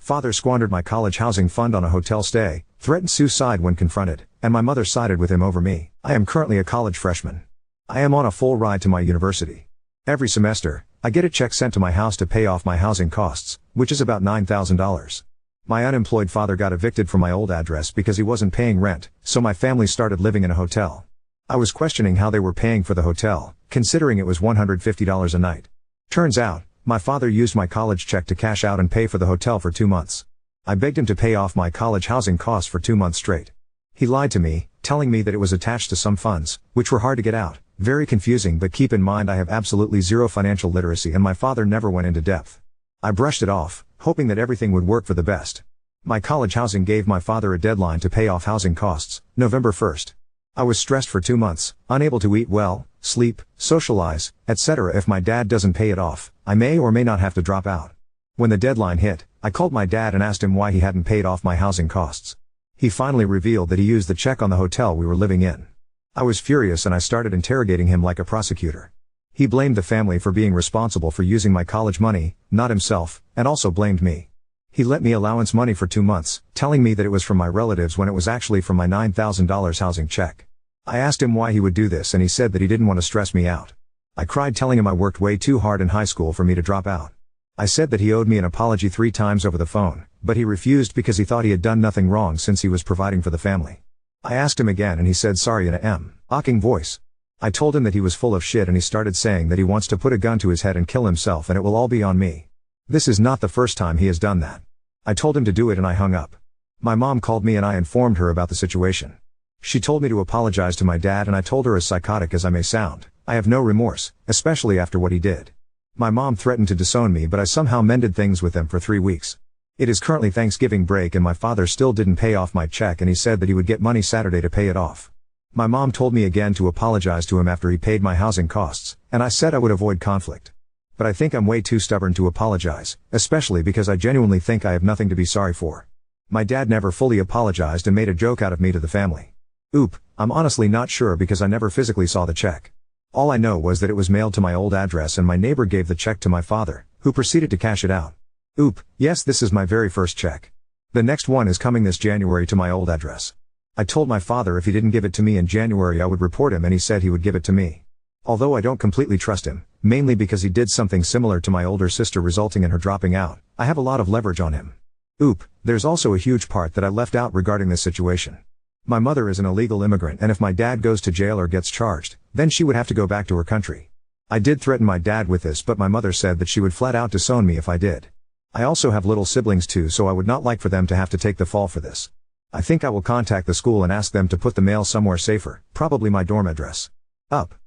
Father squandered my college housing fund on a hotel stay, threatened suicide when confronted, and my mother sided with him over me. I am currently a college freshman. I am on a full ride to my university. Every semester, I get a check sent to my house to pay off my housing costs, which is about $9,000. My unemployed father got evicted from my old address because he wasn't paying rent, so my family started living in a hotel. I was questioning how they were paying for the hotel, considering it was $150 a night. Turns out, my father used my college check to cash out and pay for the hotel for 2 months. I begged him to pay off my college housing costs for 2 months straight. He lied to me, telling me that it was attached to some funds, which were hard to get out. Very confusing, but keep in mind I have absolutely zero financial literacy and my father never went into depth. I brushed it off, hoping that everything would work for the best. My college housing gave my father a deadline to pay off housing costs, November 1st. I was stressed for 2 months, unable to eat well, sleep, socialize, etc. If my dad doesn't pay it off, I may or may not have to drop out. When the deadline hit, I called my dad and asked him why he hadn't paid off my housing costs. He finally revealed that he used the check on the hotel we were living in. I was furious and I started interrogating him like a prosecutor. He blamed the family for being responsible for using my college money, not himself, and also blamed me. He lent me allowance money for 2 months, telling me that it was from my relatives when it was actually from my $9,000 housing check. I asked him why he would do this and he said that he didn't want to stress me out. I cried telling him I worked way too hard in high school for me to drop out. I said that he owed me an apology 3 times over the phone, but he refused because he thought he had done nothing wrong since he was providing for the family. I asked him again and he said sorry in a mocking voice. I told him that he was full of shit and he started saying that he wants to put a gun to his head and kill himself and it will all be on me. This is not the first time he has done that. I told him to do it and I hung up. My mom called me and I informed her about the situation. She told me to apologize to my dad and I told her, as psychotic as I may sound, I have no remorse, especially after what he did. My mom threatened to disown me but I somehow mended things with them for 3 weeks. It is currently Thanksgiving break and my father still didn't pay off my check and he said that he would get money Saturday to pay it off. My mom told me again to apologize to him after he paid my housing costs, and I said I would avoid conflict. But I think I'm way too stubborn to apologize, especially because I genuinely think I have nothing to be sorry for. My dad never fully apologized and made a joke out of me to the family. I'm honestly not sure because I never physically saw the check. All I know was that it was mailed to my old address and my neighbor gave the check to my father, who proceeded to cash it out. Yes, this is my very first check. The next one is coming this January to my old address. I told my father if he didn't give it to me in January I would report him and he said he would give it to me. Although I don't completely trust him, mainly because he did something similar to my older sister resulting in her dropping out, I have a lot of leverage on him. There's also a huge part that I left out regarding this situation. My mother is an illegal immigrant and if my dad goes to jail or gets charged, then she would have to go back to her country. I did threaten my dad with this but my mother said that she would flat out disown me if I did. I also have little siblings too so I would not like for them to have to take the fall for this. I think I will contact the school and ask them to put the mail somewhere safer, probably my dorm address.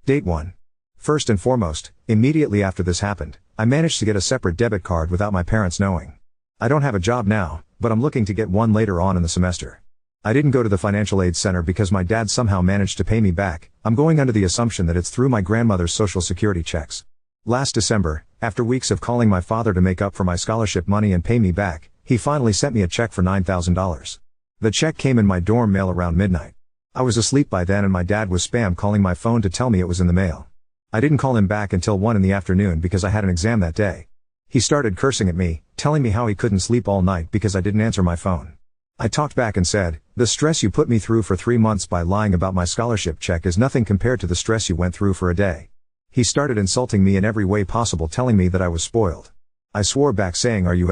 Date 1. First and foremost, immediately after this happened, I managed to get a separate debit card without my parents knowing. I don't have a job now, but I'm looking to get one later on in the semester. I didn't go to the financial aid center because my dad somehow managed to pay me back. I'm going under the assumption that it's through my grandmother's social security checks. Last December, after weeks of calling my father to make up for my scholarship money and pay me back, he finally sent me a check for $9,000. The check came in my dorm mail around midnight. I was asleep by then and my dad was spam calling my phone to tell me it was in the mail. I didn't call him back until 1 in the afternoon because I had an exam that day. He started cursing at me, telling me how he couldn't sleep all night because I didn't answer my phone. I talked back and said, the stress you put me through for 3 months by lying about my scholarship check is nothing compared to the stress you went through for a day. He started insulting me in every way possible, telling me that I was spoiled. I swore back saying are you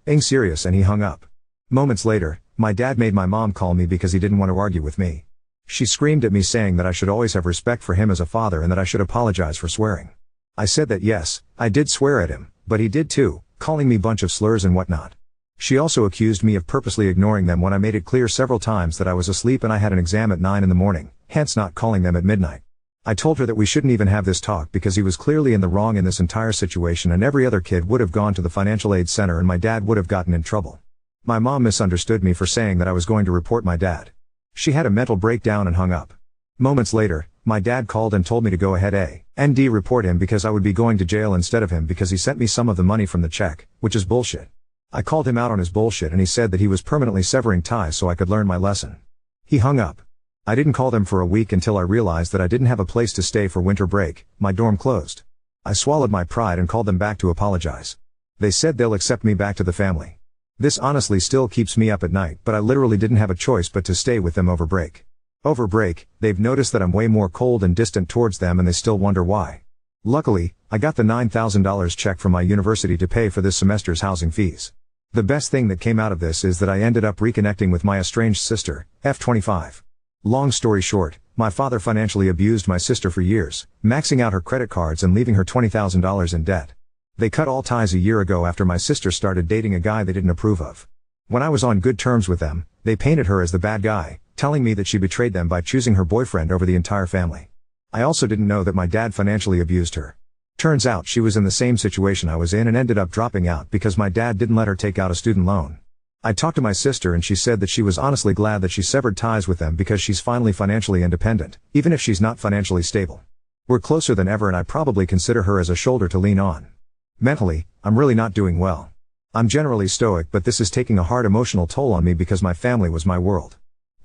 being serious, and he hung up. Moments later, my dad made my mom call me because he didn't want to argue with me. She screamed at me saying that I should always have respect for him as a father and that I should apologize for swearing. I said that yes, I did swear at him, but he did too, calling me bunch of slurs and whatnot. She also accused me of purposely ignoring them when I made it clear several times that I was asleep and I had an exam at 9 in the morning, hence not calling them at midnight. I told her that we shouldn't even have this talk because he was clearly in the wrong in this entire situation and every other kid would have gone to the financial aid center and my dad would have gotten in trouble. My mom misunderstood me for saying that I was going to report my dad. She had a mental breakdown and hung up. Moments later, my dad called and told me to go ahead and report him because I would be going to jail instead of him because he sent me some of the money from the check, which is bullshit. I called him out on his bullshit and he said that he was permanently severing ties so I could learn my lesson. He hung up. I didn't call them for a week until I realized that I didn't have a place to stay for winter break, my dorm closed. I swallowed my pride and called them back to apologize. They said they'll accept me back to the family. This honestly still keeps me up at night, but I literally didn't have a choice but to stay with them over break. Over break, they've noticed that I'm way more cold and distant towards them and they still wonder why. Luckily, I got the $9,000 check from my university to pay for this semester's housing fees. The best thing that came out of this is that I ended up reconnecting with my estranged sister, F25. Long story short, my father financially abused my sister for years, maxing out her credit cards and leaving her $20,000 in debt. They cut all ties a year ago after my sister started dating a guy they didn't approve of. When I was on good terms with them, they painted her as the bad guy, telling me that she betrayed them by choosing her boyfriend over the entire family. I also didn't know that my dad financially abused her. Turns out she was in the same situation I was in and ended up dropping out because my dad didn't let her take out a student loan. I talked to my sister and she said that she was honestly glad that she severed ties with them because she's finally financially independent, even if she's not financially stable. We're closer than ever and I probably consider her as a shoulder to lean on. Mentally, I'm really not doing well. I'm generally stoic, but this is taking a hard emotional toll on me because my family was my world.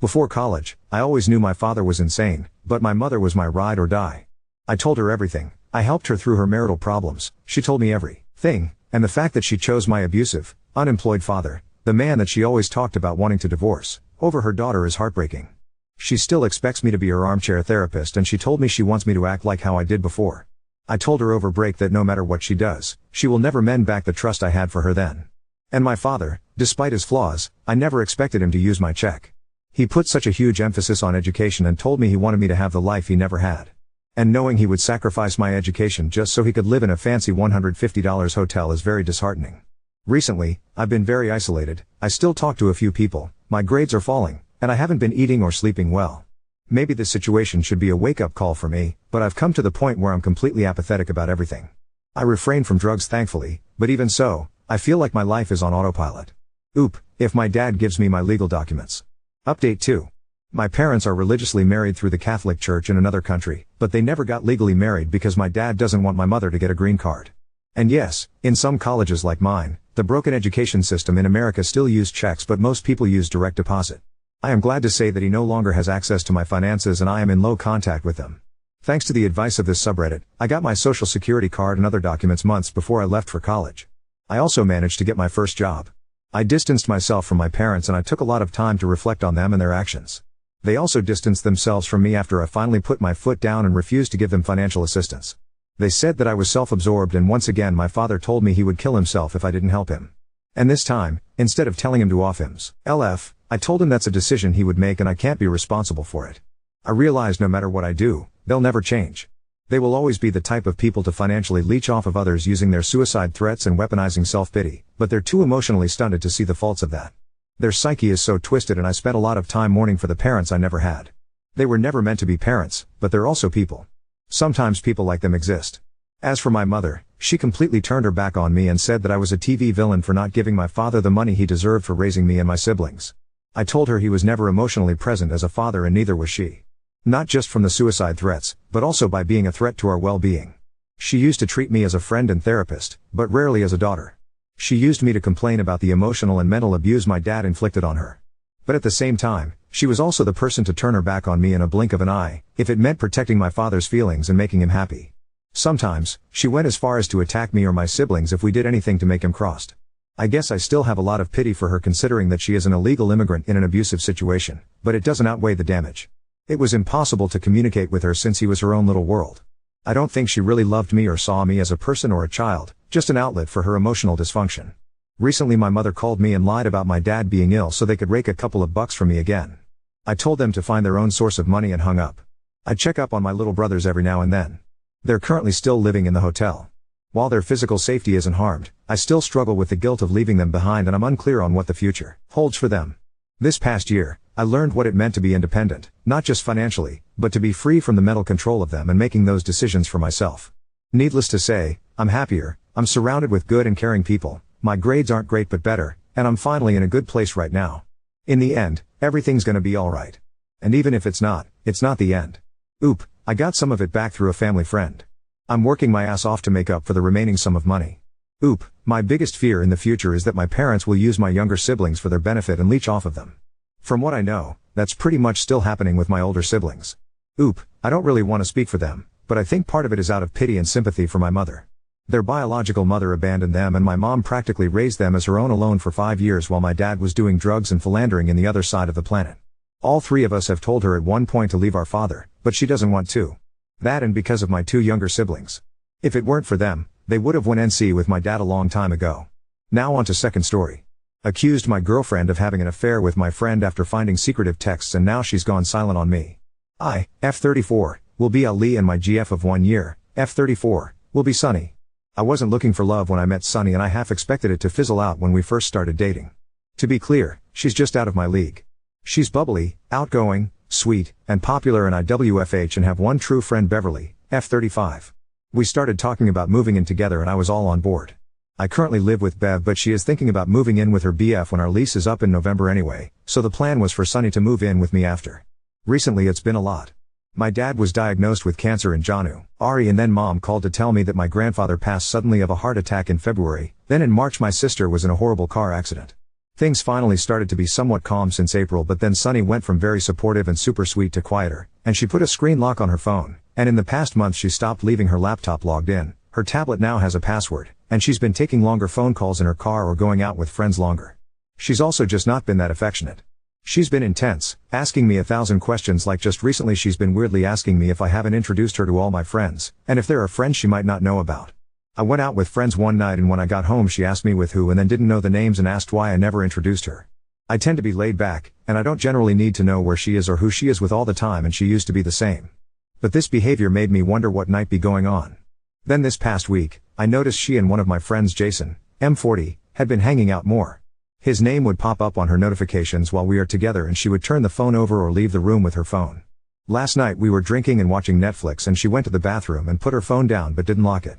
Before college, I always knew my father was insane, but my mother was my ride or die. I told her everything. I helped her through her marital problems, she told me everything, and the fact that she chose my abusive, unemployed father, the man that she always talked about wanting to divorce, over her daughter is heartbreaking. She still expects me to be her armchair therapist and she told me she wants me to act like how I did before. I told her over break that no matter what she does, she will never mend back the trust I had for her then. And my father, despite his flaws, I never expected him to use my check. He put such a huge emphasis on education and told me he wanted me to have the life he never had. And knowing he would sacrifice my education just so he could live in a fancy $150 hotel is very disheartening. Recently, I've been very isolated. I still talk to a few people, my grades are falling, and I haven't been eating or sleeping well. Maybe this situation should be a wake-up call for me, but I've come to the point where I'm completely apathetic about everything. I refrain from drugs thankfully, but even so, I feel like my life is on autopilot. If my dad gives me my legal documents. Update 2. My parents are religiously married through the Catholic Church in another country, but they never got legally married because my dad doesn't want my mother to get a green card. And yes, in some colleges like mine, the broken education system in America still use checks, but most people use direct deposit. I am glad to say that he no longer has access to my finances and I am in low contact with them. Thanks to the advice of this subreddit, I got my social security card and other documents months before I left for college. I also managed to get my first job. I distanced myself from my parents and I took a lot of time to reflect on them and their actions. They also distanced themselves from me after I finally put my foot down and refused to give them financial assistance. They said that I was self-absorbed and once again my father told me he would kill himself if I didn't help him. And this time, instead of telling him to off himself, I told him that's a decision he would make and I can't be responsible for it. I realized no matter what I do, they'll never change. They will always be the type of people to financially leech off of others using their suicide threats and weaponizing self-pity, but they're too emotionally stunted to see the faults of that. Their psyche is so twisted and I spent a lot of time mourning for the parents I never had. They were never meant to be parents, but they're also people. Sometimes people like them exist. As for my mother, she completely turned her back on me and said that I was a TV villain for not giving my father the money he deserved for raising me and my siblings. I told her he was never emotionally present as a father and neither was she. Not just from the suicide threats, but also by being a threat to our well-being. She used to treat me as a friend and therapist, but rarely as a daughter. She used me to complain about the emotional and mental abuse my dad inflicted on her. But at the same time, she was also the person to turn her back on me in a blink of an eye, if it meant protecting my father's feelings and making him happy. Sometimes, she went as far as to attack me or my siblings if we did anything to make him crossed. I guess I still have a lot of pity for her considering that she is an illegal immigrant in an abusive situation, but it doesn't outweigh the damage. It was impossible to communicate with her since he was her own little world. I don't think she really loved me or saw me as a person or a child, just an outlet for her emotional dysfunction. Recently my mother called me and lied about my dad being ill so they could rake a couple of bucks from me again. I told them to find their own source of money and hung up. I check up on my little brothers every now and then. They're currently still living in the hotel. While their physical safety isn't harmed, I still struggle with the guilt of leaving them behind and I'm unclear on what the future holds for them. This past year, I learned what it meant to be independent, not just financially, but to be free from the mental control of them and making those decisions for myself. Needless to say, I'm happier, I'm surrounded with good and caring people, my grades aren't great but better, and I'm finally in a good place right now. In the end, everything's gonna be alright. And even if it's not the end. I got some of it back through a family friend. I'm working my ass off to make up for the remaining sum of money. My biggest fear in the future is that my parents will use my younger siblings for their benefit and leech off of them. From what I know, that's pretty much still happening with my older siblings. I don't really want to speak for them, but I think part of it is out of pity and sympathy for my mother. Their biological mother abandoned them and my mom practically raised them as her own alone for 5 years while my dad was doing drugs and philandering in the other side of the planet. All three of us have told her at one point to leave our father, but she doesn't want to. That and because of my two younger siblings. If it weren't for them, they would have went NC with my dad a long time ago. Now on to second story. Accused my girlfriend of having an affair with my friend after finding secretive texts and now she's gone silent on me. I, F34, will be Ali and my GF of 1 year, F34, will be Sunny. I wasn't looking for love when I met Sunny and I half expected it to fizzle out when we first started dating. To be clear, she's just out of my league. She's bubbly, outgoing, sweet, and popular in IWFH and have one true friend Beverly, F35. We started talking about moving in together and I was all on board. I currently live with Bev but she is thinking about moving in with her BF when our lease is up in November anyway, so the plan was for Sunny to move in with me after. Recently it's been a lot. My dad was diagnosed with cancer in January and then mom called to tell me that my grandfather passed suddenly of a heart attack in February, then in March my sister was in a horrible car accident. Things finally started to be somewhat calm since April but then Sunny went from very supportive and super sweet to quieter, and she put a screen lock on her phone, and in the past month she stopped leaving her laptop logged in, her tablet now has a password, and she's been taking longer phone calls in her car or going out with friends longer. She's also just not been that affectionate. She's been intense, asking me 1,000 questions like just recently she's been weirdly asking me if I haven't introduced her to all my friends, and if there are friends she might not know about. I went out with friends one night and when I got home she asked me with who and then didn't know the names and asked why I never introduced her. I tend to be laid back, and I don't generally need to know where she is or who she is with all the time and she used to be the same. But this behavior made me wonder what might be going on. Then this past week, I noticed she and one of my friends Jason, M40, had been hanging out more. His name would pop up on her notifications while we are together and she would turn the phone over or leave the room with her phone. Last night we were drinking and watching Netflix and she went to the bathroom and put her phone down but didn't lock it.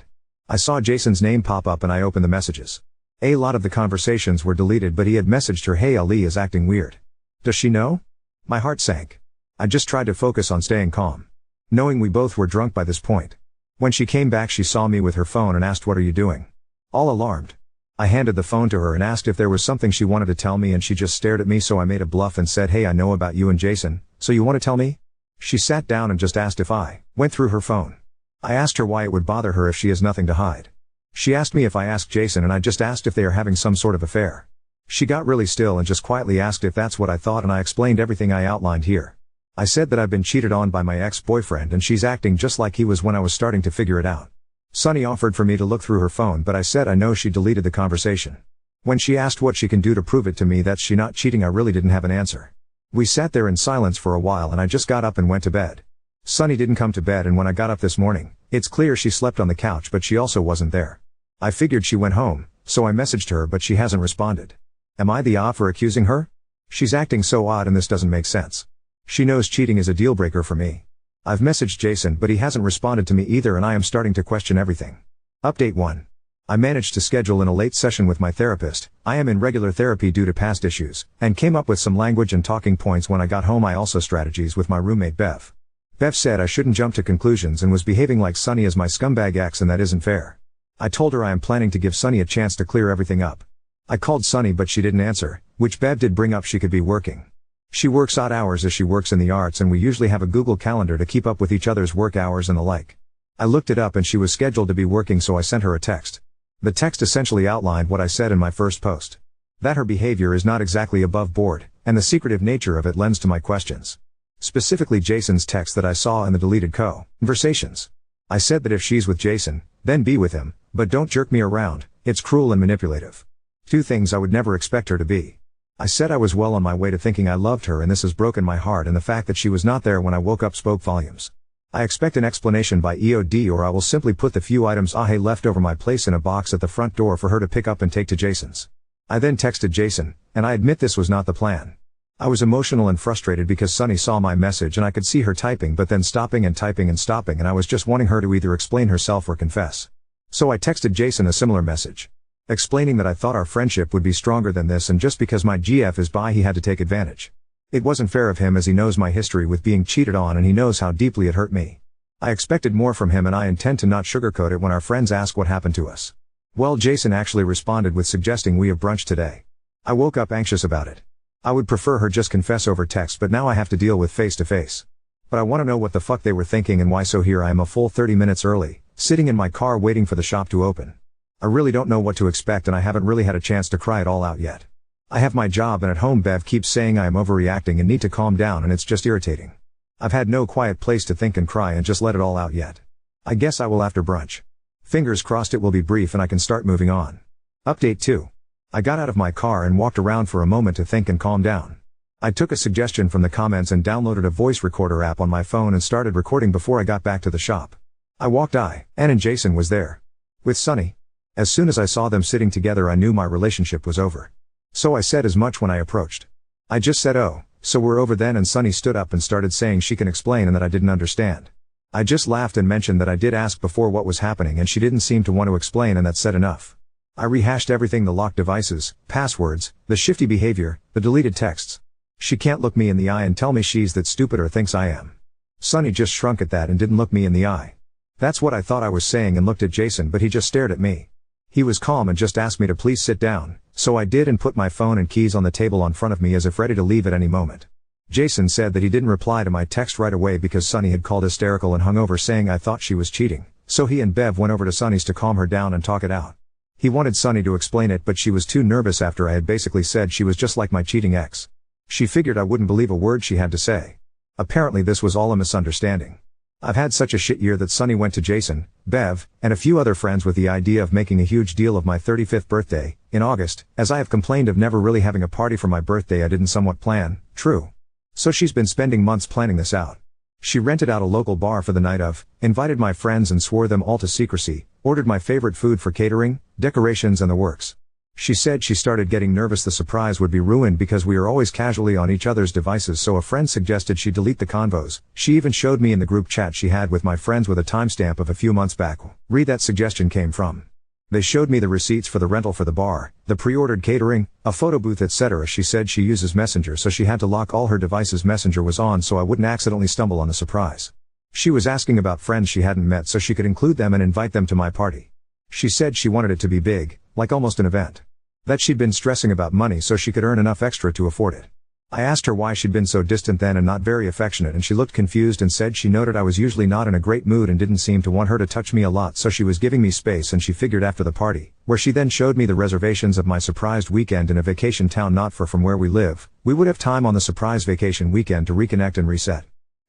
I saw Jason's name pop up and I opened the messages. A lot of the conversations were deleted but he had messaged her, "Hey, Ali is acting weird. Does she know?" My heart sank. I just tried to focus on staying calm, knowing we both were drunk by this point. When she came back she saw me with her phone and asked, "What are you doing?" All alarmed. I handed the phone to her and asked if there was something she wanted to tell me and she just stared at me so I made a bluff and said, "Hey, I know about you and Jason, so you want to tell me?" She sat down and just asked if I went through her phone. I asked her why it would bother her if she has nothing to hide. She asked me if I asked Jason and I just asked if they are having some sort of affair. She got really still and just quietly asked if that's what I thought and I explained everything I outlined here. I said that I've been cheated on by my ex-boyfriend and she's acting just like he was when I was starting to figure it out. Sunny offered for me to look through her phone but I said I know she deleted the conversation. When she asked what she can do to prove it to me that she not cheating I really didn't have an answer. We sat there in silence for a while and I just got up and went to bed. Sunny didn't come to bed and when I got up this morning, it's clear she slept on the couch but she also wasn't there. I figured she went home, so I messaged her but she hasn't responded. Am I the odd for accusing her? She's acting so odd and this doesn't make sense. She knows cheating is a deal breaker for me. I've messaged Jason but he hasn't responded to me either and I am starting to question everything. Update 1. I managed to schedule in a late session with my therapist. I am in regular therapy due to past issues, and came up with some language and talking points when I got home. I also strategies with my roommate Bev. Bev said I shouldn't jump to conclusions and was behaving like Sunny is my scumbag ex and that isn't fair. I told her I am planning to give Sunny a chance to clear everything up. I called Sunny but she didn't answer, which Bev did bring up she could be working. She works odd hours as she works in the arts and we usually have a Google Calendar to keep up with each other's work hours and the like. I looked it up and she was scheduled to be working so I sent her a text. The text essentially outlined what I said in my first post. That her behavior is not exactly above board, and the secretive nature of it lends to my questions. Specifically Jason's text that I saw in the deleted conversations. I said that if she's with Jason, then be with him, but don't jerk me around, it's cruel and manipulative. 2 things I would never expect her to be. I said I was well on my way to thinking I loved her and this has broken my heart and the fact that she was not there when I woke up spoke volumes. I expect an explanation by EOD or I will simply put the few items I left over my place in a box at the front door for her to pick up and take to Jason's. I then texted Jason, and I admit this was not the plan. I was emotional and frustrated because Sunny saw my message and I could see her typing but then stopping and typing and stopping and I was just wanting her to either explain herself or confess. So I texted Jason a similar message, explaining that I thought our friendship would be stronger than this and just because my GF is bi he had to take advantage. It wasn't fair of him as he knows my history with being cheated on and he knows how deeply it hurt me. I expected more from him and I intend to not sugarcoat it when our friends ask what happened to us. Well, Jason actually responded with suggesting we have brunch today. I woke up anxious about it. I would prefer her just confess over text but now I have to deal with face to face. But I want to know what the fuck they were thinking and why, so here I am a full 30 minutes early, sitting in my car waiting for the shop to open. I really don't know what to expect and I haven't really had a chance to cry it all out yet. I have my job and at home Bev keeps saying I am overreacting and need to calm down and it's just irritating. I've had no quiet place to think and cry and just let it all out yet. I guess I will after brunch. Fingers crossed it will be brief and I can start moving on. Update 2. I got out of my car and walked around for a moment to think and calm down. I took a suggestion from the comments and downloaded a voice recorder app on my phone and started recording before I got back to the shop. I walked Anne and Jason was there. With Sunny. As soon as I saw them sitting together I knew my relationship was over. So I said as much when I approached. I just said oh, so we're over then and Sunny stood up and started saying she can explain and that I didn't understand. I just laughed and mentioned that I did ask before what was happening and she didn't seem to want to explain and that said enough. I rehashed everything, the locked devices, passwords, the shifty behavior, the deleted texts. She can't look me in the eye and tell me she's that stupid or thinks I am. Sunny just shrunk at that and didn't look me in the eye. That's what I thought I was saying and looked at Jason but he just stared at me. He was calm and just asked me to please sit down, so I did and put my phone and keys on the table in front of me as if ready to leave at any moment. Jason said that he didn't reply to my text right away because Sunny had called hysterical and hung over saying I thought she was cheating, so he and Bev went over to Sunny's to calm her down and talk it out. He wanted Sunny to explain it but she was too nervous after I had basically said she was just like my cheating ex. She figured I wouldn't believe a word she had to say. Apparently this was all a misunderstanding. I've had such a shit year that Sunny went to Jason, Bev, and a few other friends with the idea of making a huge deal of my 35th birthday, in August, as I have complained of never really having a party for my birthday I didn't somewhat plan, true. So she's been spending months planning this out. She rented out a local bar for the night of, invited my friends and swore them all to secrecy, ordered my favorite food for catering, decorations and the works. She said she started getting nervous the surprise would be ruined because we are always casually on each other's devices so a friend suggested she delete the convos. She even showed me in the group chat she had with my friends with a timestamp of a few months back. Read that suggestion came from. They showed me the receipts for the rental for the bar, the pre-ordered catering, a photo booth etc. She said she uses Messenger so she had to lock all her devices. Messenger was on so I wouldn't accidentally stumble on the surprise. She was asking about friends she hadn't met so she could include them and invite them to my party. She said she wanted it to be big, like almost an event. That she'd been stressing about money so she could earn enough extra to afford it. I asked her why she'd been so distant then and not very affectionate and she looked confused and said she noted I was usually not in a great mood and didn't seem to want her to touch me a lot so she was giving me space and she figured after the party, where she then showed me the reservations of my surprised weekend in a vacation town not far from where we live, we would have time on the surprise vacation weekend to reconnect and reset.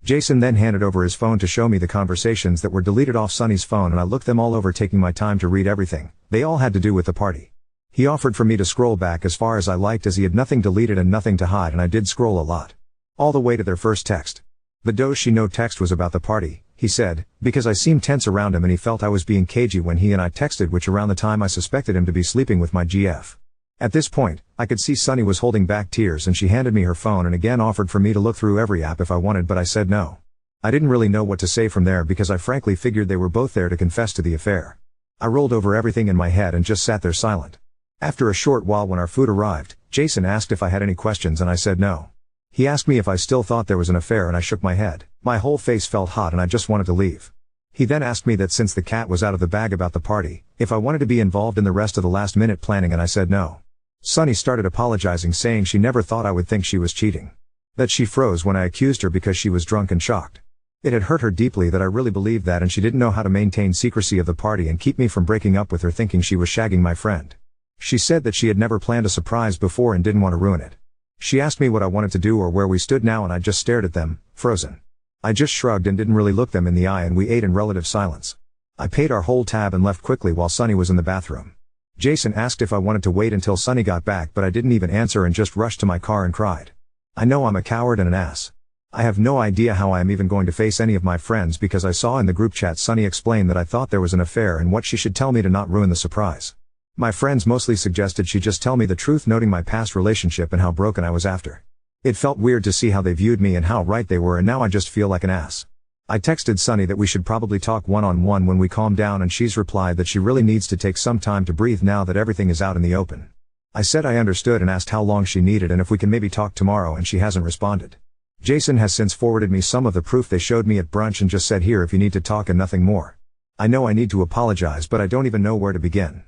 Jason then handed over his phone to show me the conversations that were deleted off Sunny's phone and I looked them all over taking my time to read everything. They all had to do with the party. He offered for me to scroll back as far as I liked as he had nothing deleted and nothing to hide and I did scroll a lot. All the way to their first text. The does she know text was about the party, he said, because I seemed tense around him and he felt I was being cagey when he and I texted which around the time I suspected him to be sleeping with my GF. At this point, I could see Sunny was holding back tears and she handed me her phone and again offered for me to look through every app if I wanted but I said no. I didn't really know what to say from there because I frankly figured they were both there to confess to the affair. I rolled over everything in my head and just sat there silent. After a short while when our food arrived, Jason asked if I had any questions and I said no. He asked me if I still thought there was an affair and I shook my head. My whole face felt hot and I just wanted to leave. He then asked me that since the cat was out of the bag about the party, if I wanted to be involved in the rest of the last minute planning and I said no. Sunny started apologizing saying she never thought I would think she was cheating. That she froze when I accused her because she was drunk and shocked. It had hurt her deeply that I really believed that and she didn't know how to maintain secrecy of the party and keep me from breaking up with her thinking she was shagging my friend. She said that she had never planned a surprise before and didn't want to ruin it. She asked me what I wanted to do or where we stood now and I just stared at them, frozen. I just shrugged and didn't really look them in the eye and we ate in relative silence. I paid our whole tab and left quickly while Sunny was in the bathroom. Jason asked if I wanted to wait until Sunny got back but I didn't even answer and just rushed to my car and cried. I know I'm a coward and an ass. I have no idea how I am even going to face any of my friends because I saw in the group chat Sunny explain that I thought there was an affair and what she should tell me to not ruin the surprise. My friends mostly suggested she just tell me the truth noting my past relationship and how broken I was after. It felt weird to see how they viewed me and how right they were and now I just feel like an ass. I texted Sunny that we should probably talk one-on-one when we calm down and she's replied that she really needs to take some time to breathe now that everything is out in the open. I said I understood and asked how long she needed and if we can maybe talk tomorrow and she hasn't responded. Jason has since forwarded me some of the proof they showed me at brunch and just said here if you need to talk and nothing more. I know I need to apologize but I don't even know where to begin.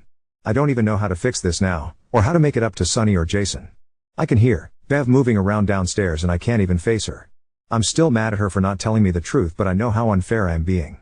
I don't even know how to fix this now, or how to make it up to Sunny or Jason. I can hear Bev moving around downstairs and I can't even face her. I'm still mad at her for not telling me the truth but I know how unfair I am being.